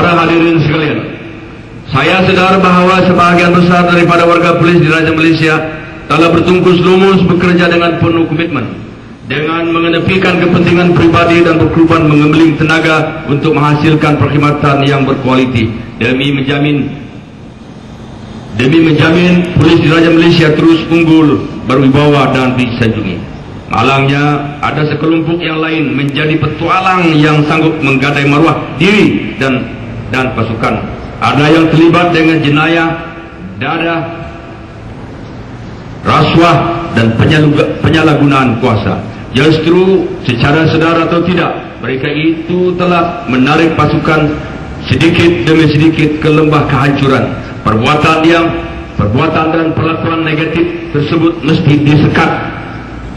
Para hadirin sekalian, saya sadar bahawa sebahagian besar daripada warga polis di Raja Malaysia telah bertungkus lumus bekerja dengan penuh komitmen, dengan mengenepikan kepentingan pribadi dan berkorban mengembeling tenaga untuk menghasilkan perkhidmatan yang berkualiti demi menjamin polis di Raja Malaysia terus unggul, berwibawa dan disanjungi. Malangnya ada sekelompok yang lain menjadi petualang yang sanggup menggadai maruah diri dan pasukan. Ada yang terlibat dengan jenayah, dadah, rasuah dan penyalahgunaan kuasa. Justru secara sedar atau tidak, mereka itu telah menarik pasukan sedikit demi sedikit ke lembah kehancuran. Perbuatan dan perlakuan negatif tersebut mesti disekat.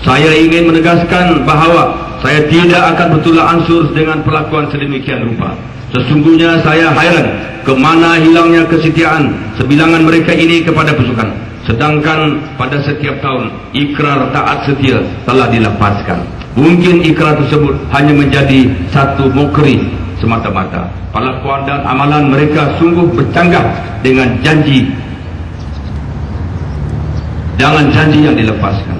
Saya ingin menegaskan bahawa saya tidak akan bertolak ansur dengan perlakuan sedemikian rupa. Sesungguhnya saya hairan ke mana hilangnya kesetiaan sebilangan mereka ini kepada pasukan. Sedangkan pada setiap tahun ikrar taat setia telah dilepaskan. Mungkin ikrar tersebut hanya menjadi satu mokri semata-mata. Perlakuan dan amalan mereka sungguh bercanggah dengan janji yang dilepaskan.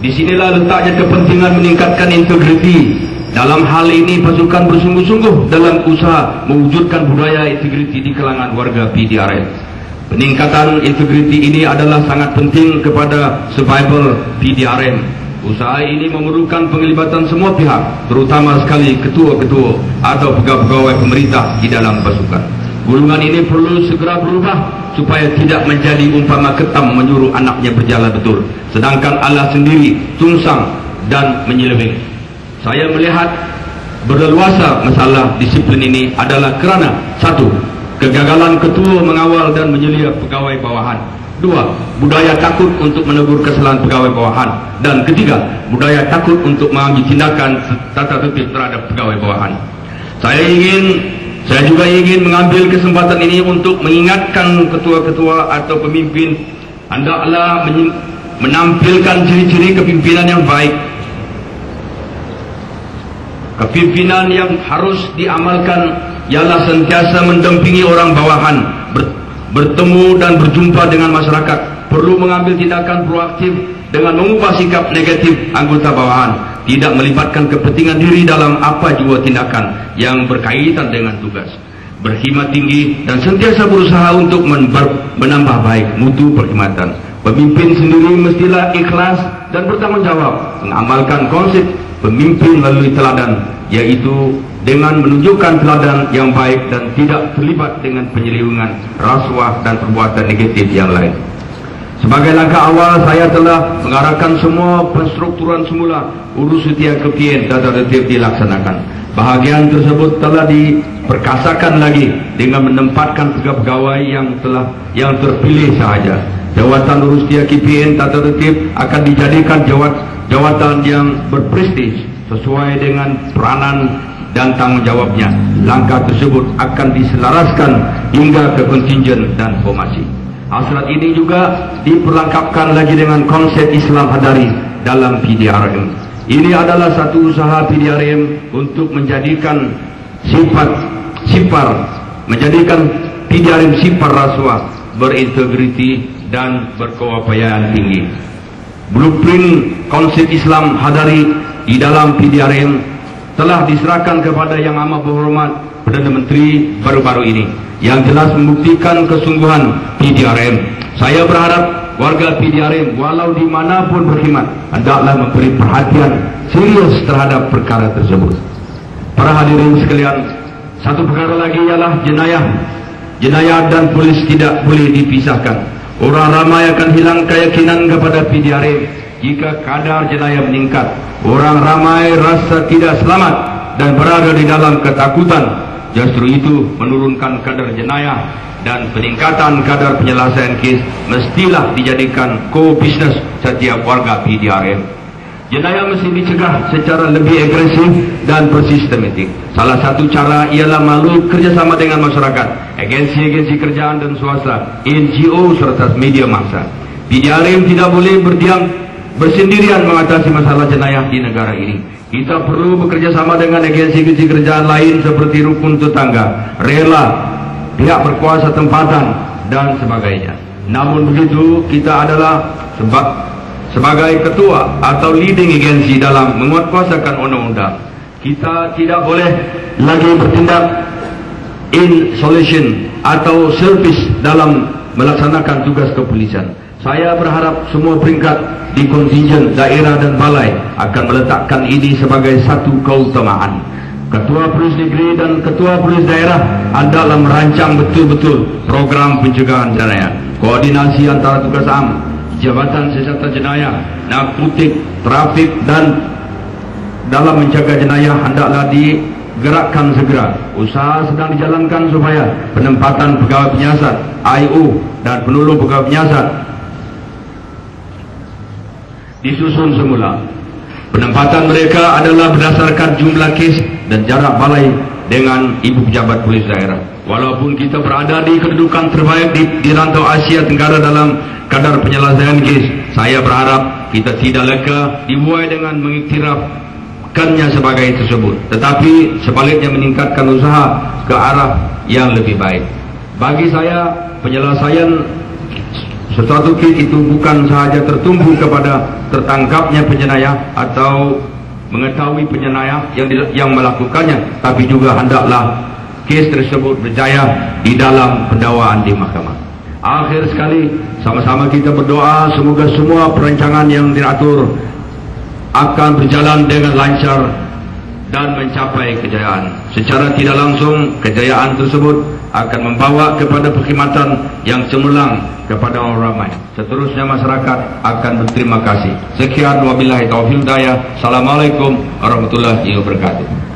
Di sinilah letaknya kepentingan meningkatkan integriti. Dalam hal ini pasukan bersungguh-sungguh dalam usaha mewujudkan budaya integriti di kalangan warga PDRM. Peningkatan integriti ini adalah sangat penting kepada survival PDRM. Usaha ini memerlukan penglibatan semua pihak, terutama sekali ketua-ketua atau pegawai-pegawai pemerintah di dalam pasukan. Golongan ini perlu segera berubah supaya tidak menjadi umpama ketam menyuruh anaknya berjalan betul, sedangkan Allah sendiri tungsang dan menyeleweng. Saya melihat berleluasa masalah disiplin ini adalah kerana satu, kegagalan ketua mengawal dan menyelia pegawai bawahan. Dua, budaya takut untuk menegur kesalahan pegawai bawahan. Dan ketiga, budaya takut untuk mengambil tindakan tata tertib terhadap pegawai bawahan. Saya juga ingin mengambil kesempatan ini untuk mengingatkan ketua-ketua atau pemimpin, hendaklah menampilkan ciri-ciri kepimpinan yang baik. Kepimpinan yang harus diamalkan ialah sentiasa mendampingi orang bawahan, bertemu dan berjumpa dengan masyarakat, perlu mengambil tindakan proaktif dengan mengubah sikap negatif anggota bawahan, tidak melibatkan kepentingan diri dalam apa jua tindakan yang berkaitan dengan tugas, berkhidmat tinggi dan sentiasa berusaha untuk menambah baik mutu perkhidmatan. Pemimpin sendiri mestilah ikhlas dan bertanggung jawab mengamalkan konsep pemimpin melalui teladan, yaitu dengan menunjukkan teladan yang baik dan tidak terlibat dengan penyelewengan, rasuah dan perbuatan negatif yang lain. Sebagai langkah awal, saya telah mengarahkan semua penstrukturan semula urus setiap KPN tata tertib dilaksanakan. Bahagian tersebut telah diperkasakan lagi dengan menempatkan pegawai yang terpilih sahaja. Jawatan urus setiap KPN tata tertib akan dijadikan jawatan yang berprestis sesuai dengan peranan dan tanggung jawabnya. Langkah tersebut akan diselaraskan hingga ke kontingen dan formasi. Hasrat ini juga diperlengkapkan lagi dengan konsep Islam Hadari dalam PDRM. Ini adalah satu usaha PDRM untuk menjadikan PDRM sifar rasuah, berintegriti dan berkeupayaan tinggi. Blueprint konsep Islam Hadari di dalam PDRM telah diserahkan kepada Yang Amat Berhormat Perdana Menteri baru-baru ini, yang jelas membuktikan kesungguhan PDRM. Saya berharap warga PDRM walau di manapun berkhidmat hendaklah memberi perhatian serius terhadap perkara tersebut. Para hadirin sekalian, satu perkara lagi ialah jenayah. Jenayah dan polis tidak boleh dipisahkan. Orang ramai akan hilang keyakinan kepada PDRM jika kadar jenayah meningkat. Orang ramai rasa tidak selamat dan berada di dalam ketakutan. Justru itu menurunkan kadar jenayah dan peningkatan kadar penyelesaian kes mestilah dijadikan core business setiap warga PDRM. Jenayah mesti dicegah secara lebih agresif dan bersistematik. Salah satu cara ialah melalui kerjasama dengan masyarakat, agensi-agensi kerjaan dan swasta, NGO serta media massa. PDRM tidak boleh berdiam bersendirian mengatasi masalah jenayah di negara ini. Kita perlu bekerja sama dengan agensi-agensi kerjaan lain seperti rukun tetangga, rela, pihak berkuasa tempatan, dan sebagainya. Namun begitu, kita adalah sebagai ketua atau leading agensi dalam menguatkuasakan undang-undang. Kita tidak boleh lagi bertindak in isolation atau selfish dalam melaksanakan tugas kepolisian. Saya berharap semua peringkat di kontingen daerah dan balai akan meletakkan ini sebagai satu keutamaan. Ketua Polis Negeri dan Ketua Polis Daerah adalah merancang betul-betul program pencegahan jenayah. Koordinasi antara tugas am, Jabatan Siasatan Jenayah, Narkotik, Trafik dan dalam menjaga jenayah hendaklah digerakkan segera. Usaha sedang dijalankan supaya penempatan pegawai penyiasat, IO dan penolong pegawai penyiasat disusun semula. Penempatan mereka adalah berdasarkan jumlah kes dan jarak balai dengan ibu pejabat polis daerah. Walaupun kita berada di kedudukan terbaik di rantau Asia Tenggara dalam kadar penyelesaian kes, saya berharap kita tidak leka dibuai dengan mengiktirafkannya sebagai tersebut, tetapi sebaliknya meningkatkan usaha ke arah yang lebih baik. Bagi saya, penyelesaian sesuatu kes itu bukan sahaja tertumpu kepada tertangkapnya penjenayah atau mengetahui penjenayah yang melakukannya, tapi juga hendaklah kes tersebut berjaya di dalam pendakwaan di mahkamah. Akhir sekali, sama-sama kita berdoa semoga semua perancangan yang diatur akan berjalan dengan lancar dan mencapai kejayaan. Secara tidak langsung, kejayaan tersebut akan membawa kepada perkhidmatan yang cemerlang kepada orang ramai. Seterusnya masyarakat akan berterima kasih. Sekian wabillahi taufiq hidayah. Assalamualaikum warahmatullahi wabarakatuh.